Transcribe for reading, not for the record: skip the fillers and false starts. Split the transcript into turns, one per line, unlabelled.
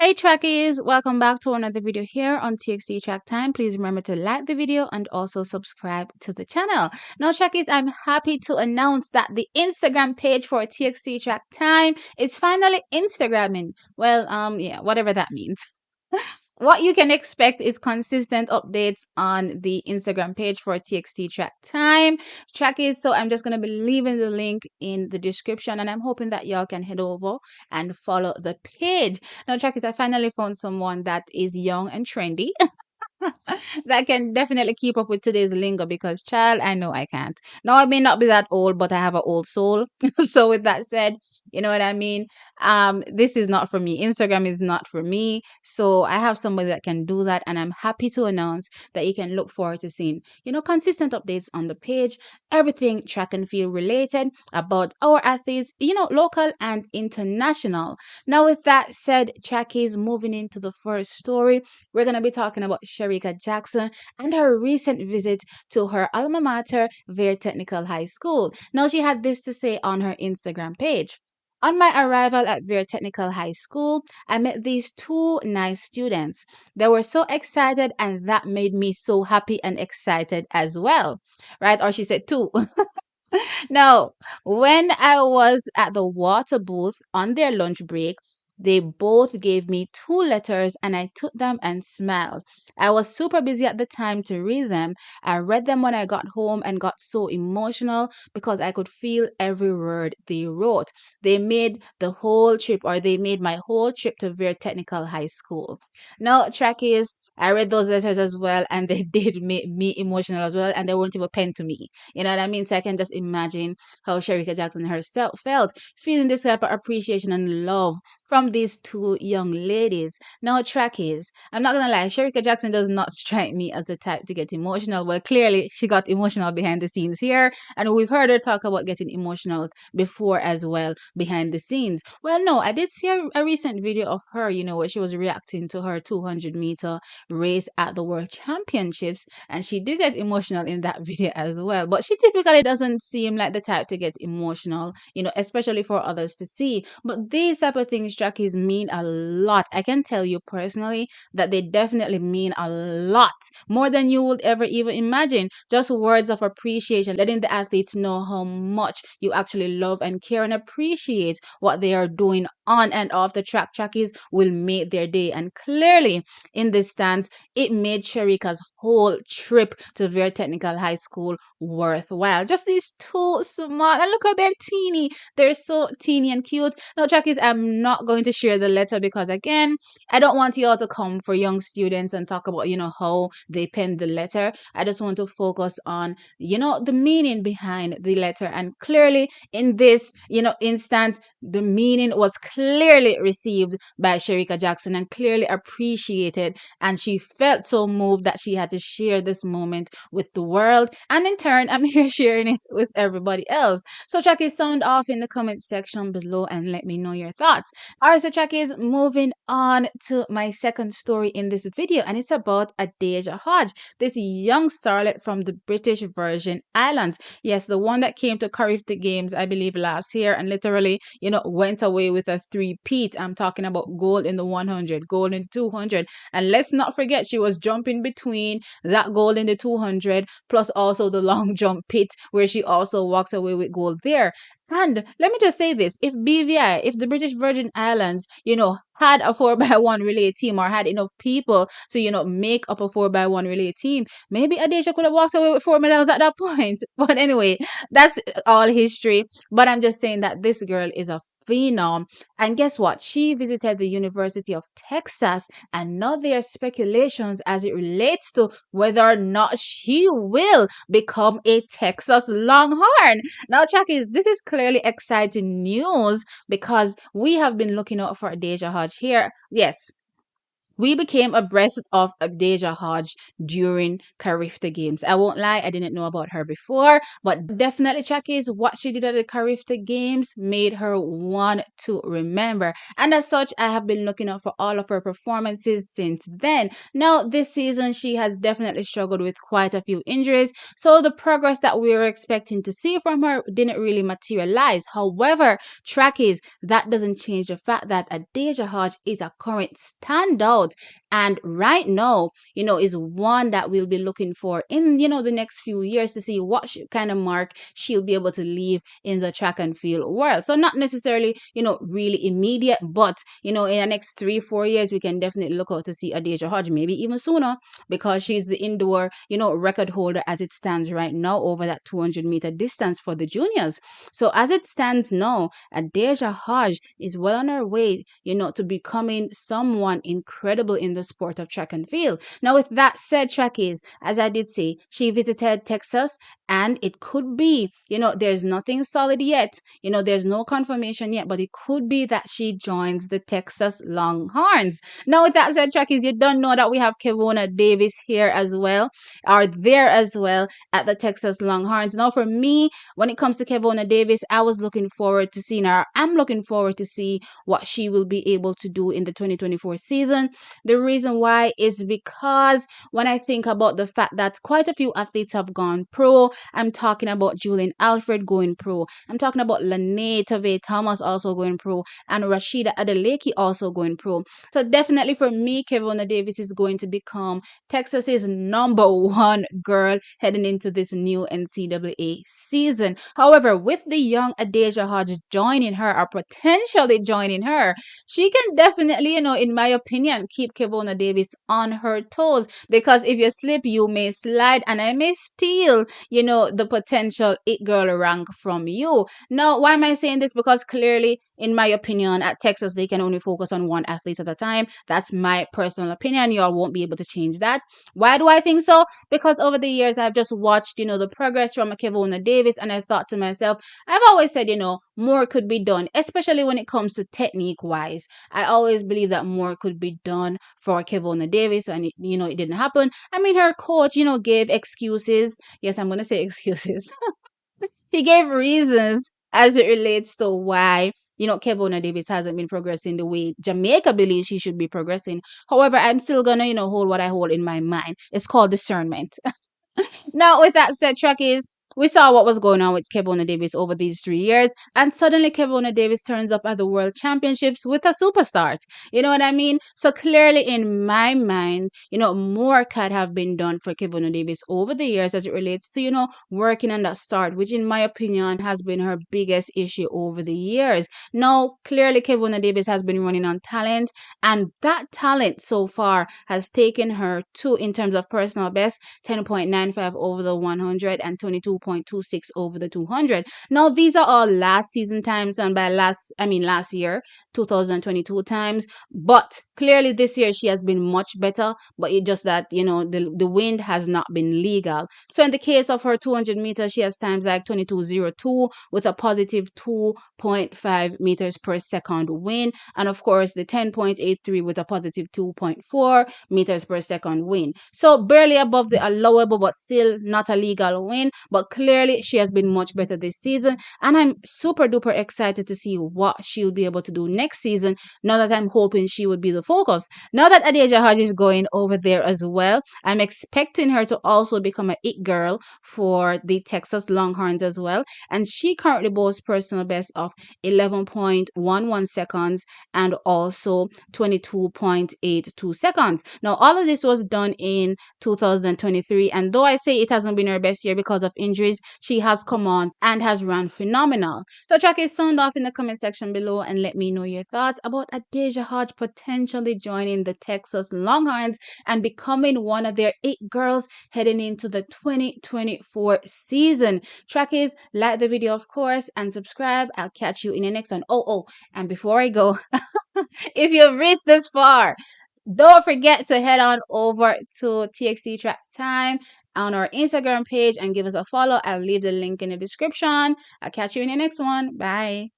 Hey trackies, welcome back to another video here on TXT Track Time. Please remember to like the video and also subscribe to the channel. Now trackies, I'm happy to announce that the Instagram page for TXT Track Time is finally Instagramming. Well, yeah, whatever that means. What you can expect is consistent updates on the Instagram page for TXT Track Time. Trackies, so I'm just going to be leaving the link in the description and I'm hoping that y'all can head over and follow the page. Now, Trackies, I finally found someone that is young and trendy. That can definitely keep up with today's lingo because, child, I know I can't. Now, I may not be that old, but I have an old soul. So, with that said, you know what I mean? This is not for me. Instagram is not for me. So, I have somebody that can do that, and I'm happy to announce that you can look forward to seeing, consistent updates on the page, everything track and field related about our athletes, local and international. Now, with that said, trackies, moving into the first story, we're going to be talking about Shericka Jackson and her recent visit to her alma mater, Vere Technical High School. Now, she had this to say on her Instagram page. On my arrival at Vere Technical High School, I met these two nice students. They were so excited, and that made me so happy and excited as well. Right? Or she said, two. Now, when I was at the water booth on their lunch break, they both gave me two letters and I took them and smiled. I was super busy at the time to read them. I read them when I got home and got so emotional because I could feel every word they wrote. They made my whole trip to Vere Technical High School. Now, trackies, I read those letters as well and they did make me emotional as well and they weren't even pen to me. You know what I mean? So I can just imagine how Shericka Jackson herself felt, feeling this type of appreciation and love from these two young ladies. Now, trackies, I'm not gonna lie, Shericka Jackson does not strike me as the type to get emotional. Well, clearly she got emotional behind the scenes here, and we've heard her talk about getting emotional before as well behind the scenes. Well, no, I did see a recent video of her, where she was reacting to her 200-meter race at the World Championships, and she did get emotional in that video as well. But she typically doesn't seem like the type to get emotional, especially for others to see. But these type of things, trackies, mean a lot. I can tell you personally that they definitely mean a lot, more than you would ever even imagine. Just words of appreciation, letting the athletes know how much you actually love and care and appreciate what they are doing on and off the track, trackies, will make their day. And clearly, in this stance, it made Shericka's whole trip to Vere Technical High School worthwhile. Just these two smart, and look how they're teeny. They're so teeny and cute. Now, trackies, I'm not going to share the letter because, again, I don't want you all to come for young students and talk about, how they penned the letter. I just want to focus on, the meaning behind the letter. And clearly, in this, instance, the meaning was clearly received by Shericka Jackson and clearly appreciated, and she felt so moved that she had to share this moment with the world, and in turn I'm here sharing it with everybody else. So trackies, sound off in the comment section below and let me know your thoughts. Alright, so trackies, moving on to my second story in this video, and it's about Adaejah, this young starlet from the British Virgin Islands. Yes, the one that came to Cardiff the Games, I believe, last year and literally, went away with a three-peat. I'm talking about gold in the 100, gold in 200. And let's not forget, she was jumping between that gold in the 200 plus also the long jump pit where she also walks away with gold there. And let me just say this, if BVI, if the British Virgin Islands, had a 4x1 relay team or had enough people to, make up a 4x1 relay team, maybe Adaejah could have walked away with 4 medals at that point. But anyway, that's all history. But I'm just saying that this girl is a phenom. And guess what? She visited the University of Texas, and now there are speculations as it relates to whether or not she will become a Texas Longhorn. Now, trackies, this is clearly exciting news because we have been looking out for Adaejah here. Yes, we became abreast of Adaejah Hodge during Carifta Games. I won't lie, I didn't know about her before, but definitely Chakis, what she did at the Carifta Games made her one to remember. And as such, I have been looking out for all of her performances since then. Now, this season, she has definitely struggled with quite a few injuries, so the progress that we were expecting to see from her didn't really materialize. However, Trackies, that doesn't change the fact that Adaejah Hodge is a current standout, and right now, is one that we'll be looking for in, the next few years to see what kind of mark she'll be able to leave in the track and field world. So not necessarily, really immediate, but, in the next 3-4 years, we can definitely look out to see Adaejah Hodge, maybe even sooner, because she's the indoor, record holder as it stands right now over that 200-meter distance for the juniors. So as it stands now, Adaejah Hodge is well on her way, to becoming someone incredible in the sport of track and field. Now, with that said, Trackies, as I did say, she visited Texas, and it could be, there's nothing solid yet, there's no confirmation yet, but it could be that she joins the Texas Longhorns. Now, with that said, Trackies, you don't know that we have Kevona Davis here as well, are there as well at the Texas Longhorns. Now, for me, when it comes to Kevona Davis, I was looking forward to seeing her. I'm looking forward to see what she will be able to do in the 2024 season. The reason why is because when I think about the fact that quite a few athletes have gone pro, I'm talking about Julian Alfred going pro. I'm talking about Lene Tave Thomas also going pro, and Rashida Adeleke also going pro. So definitely for me, Kevona Davis is going to become Texas's number one girl heading into this new NCAA season. However, with the young Adaejah Hodge joining her, or potentially joining her, she can definitely, in my opinion, keep Kevona Davis on her toes, because if you slip, you may slide, and I may steal, the potential it girl rank from you. Now, why am I saying this? Because clearly, in my opinion, at Texas, they can only focus on one athlete at a time. That's my personal opinion. Y'all won't be able to change that. Why do I think so? Because over the years, I've just watched, the progress from Kevona Davis, and I thought to myself, I've always said, more could be done, especially when it comes to technique wise. I always believe that more could be done for Kevona Davis, and it didn't happen. I mean, her coach, gave excuses. Yes, I'm going to say excuses. He gave reasons as it relates to why, Kevona Davis hasn't been progressing the way Jamaica believes she should be progressing. However, I'm still gonna, hold what I hold in my mind. It's called discernment. Now, with that said, Trekkies, we saw what was going on with Kevona Davis over these 3 years, and suddenly Kevona Davis turns up at the World Championships with a superstar. You know what I mean? So clearly, in my mind, more could have been done for Kevona Davis over the years as it relates to, working on that start, which in my opinion has been her biggest issue over the years. Now, clearly, Kevona Davis has been running on talent, and that talent so far has taken her to, in terms of personal best, 10.95 over the 100 and 22.26 over the 200. Now, these are all last season times, and by last year, 2022 times. But clearly this year she has been much better, but it just that, the wind has not been legal. So in the case of her 200 meters, she has times like 22.02 with a positive 2.5 meters per second wind. And of course, the 10.83 with a positive 2.4 meters per second wind. So barely above the allowable, but still not a legal win. But clearly she has been much better this season, and I'm super duper excited to see what she'll be able to do next season, now that I'm hoping she would be the focus. Now that Adaejah Hodge is going over there as well, I'm expecting her to also become a it girl for the Texas Longhorns as well, and she currently boasts personal best of 11.11 seconds and also 22.82 seconds. Now, all of this was done in 2023, and though I say it hasn't been her best year because of injuries, she has come on and has run phenomenal. So track is sound off in the comment section below and let me know your thoughts about Adaejah Hodge potentially joining the Texas Longhorns and becoming one of their 8 girls heading into the 2024 season. Track is like the video, of course, and subscribe. I'll catch you in the next one. And before I go, if you've reached this far, don't forget to head on over to TXT Track Time on our Instagram page and give us a follow. I'll leave the link in the description. I'll catch you in the next one. Bye.